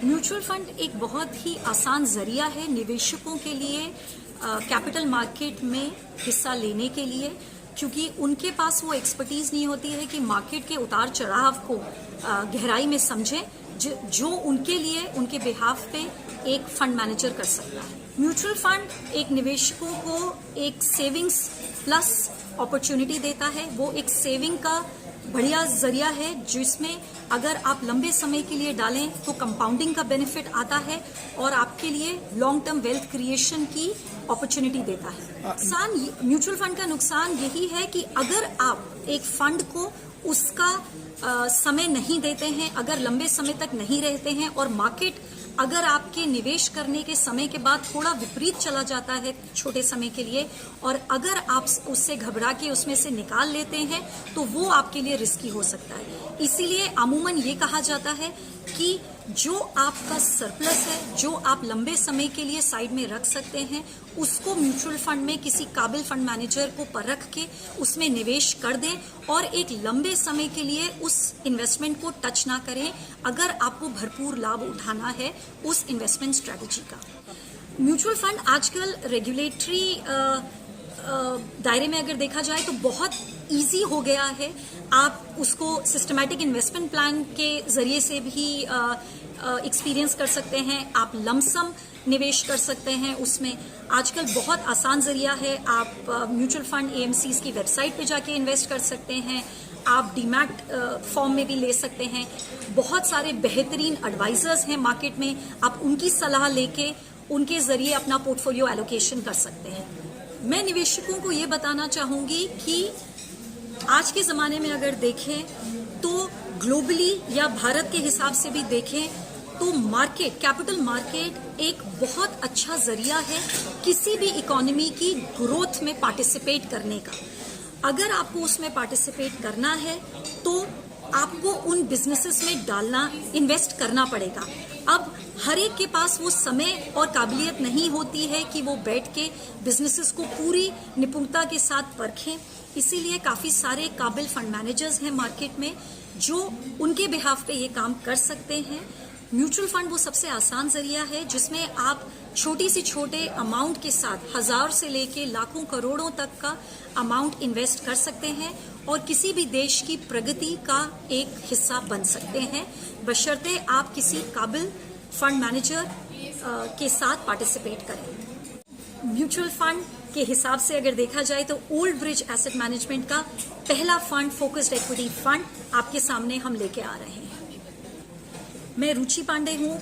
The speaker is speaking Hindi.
म्यूचुअल फंड एक बहुत ही आसान जरिया है निवेशकों के लिए कैपिटल मार्केट में हिस्सा लेने के लिए, क्योंकि उनके पास वो एक्सपर्टीज नहीं होती है कि मार्केट के उतार चढ़ाव को गहराई में समझें, जो उनके लिए उनके बिहाफ पे एक फंड मैनेजर कर सकता है। म्यूचुअल फंड एक निवेशकों को एक सेविंग्स प्लस अपॉर्चुनिटी देता है। वो एक सेविंग का बढ़िया जरिया है जिसमें अगर आप लंबे समय के लिए डालें तो कंपाउंडिंग का बेनिफिट आता है और आपके लिए लॉन्ग टर्म वेल्थ क्रिएशन की अपॉर्चुनिटी देता है। म्यूचुअल फंड का नुकसान यही है कि अगर आप एक फंड को उसका समय नहीं देते हैं, अगर लंबे समय तक नहीं रहते हैं और मार्केट अगर आपके निवेश करने के समय के बाद थोड़ा विपरीत चला जाता है छोटे समय के लिए, और अगर आप उससे घबरा के उसमें से निकाल लेते हैं तो वो आपके लिए रिस्की हो सकता है। इसीलिए अमूमन ये कहा जाता है कि जो आपका सरप्लस है, जो आप लंबे समय के लिए साइड में रख सकते हैं, उसको म्यूचुअल फंड में किसी काबिल फंड मैनेजर को परख के उसमें निवेश कर दें और एक लंबे समय के लिए उस इन्वेस्टमेंट को टच ना करें अगर आपको भरपूर लाभ उठाना है उस इन्वेस्टमेंट स्ट्रेटेजी का। म्यूचुअल फंड आजकल रेगुलेटरी दायरे में अगर देखा जाए तो बहुत इजी हो गया है। आप उसको सिस्टमैटिक इन्वेस्टमेंट प्लान के जरिए से भी एक्सपीरियंस कर सकते हैं। आप लमसम निवेश कर सकते हैं उसमें। आजकल बहुत आसान जरिया है। आप म्यूचुअल फंड एएमसीज की वेबसाइट पे जाके इन्वेस्ट कर सकते हैं। आप डीमैट फॉर्म में भी ले सकते हैं। बहुत सारे बेहतरीन एडवाइजर्स हैं मार्केट में, आप उनकी सलाह लेके उनके जरिए अपना पोर्टफोलियो एलोकेशन कर सकते हैं। मैं निवेशकों को ये बताना चाहूंगी कि आज के जमाने में अगर देखें तो ग्लोबली या भारत के हिसाब से भी देखें तो मार्केट, कैपिटल मार्केट एक बहुत अच्छा जरिया है किसी भी इकोनॉमी की ग्रोथ में पार्टिसिपेट करने का। अगर आपको उसमें पार्टिसिपेट करना है तो आपको उन बिजनेसेस में डालना, इन्वेस्ट करना पड़ेगा। अब हर एक के पास वो समय और काबिलियत नहीं होती है कि वो बैठ के बिजनेसेस को पूरी निपुणता के साथ परखें। इसीलिए काफी सारे काबिल फंड मैनेजर्स हैं मार्केट में जो उनके बिहाफ पे ये काम कर सकते हैं। म्यूचुअल फंड वो सबसे आसान जरिया है जिसमें आप छोटी सी छोटे अमाउंट के साथ 1000 से लेके लाखों करोड़ों तक का अमाउंट इन्वेस्ट कर सकते हैं और किसी भी देश की प्रगति का एक हिस्सा बन सकते हैं, बशर्ते आप किसी काबिल फंड मैनेजर के साथ पार्टिसिपेट करें। म्यूचुअल फंड के हिसाब से अगर देखा जाए तो ओल्ड ब्रिज एसेट मैनेजमेंट का पहला फंड फोकस्ड इक्विटी फंड आपके सामने हम लेके आ रहे हैं। मैं रुचि पांडे हूँ।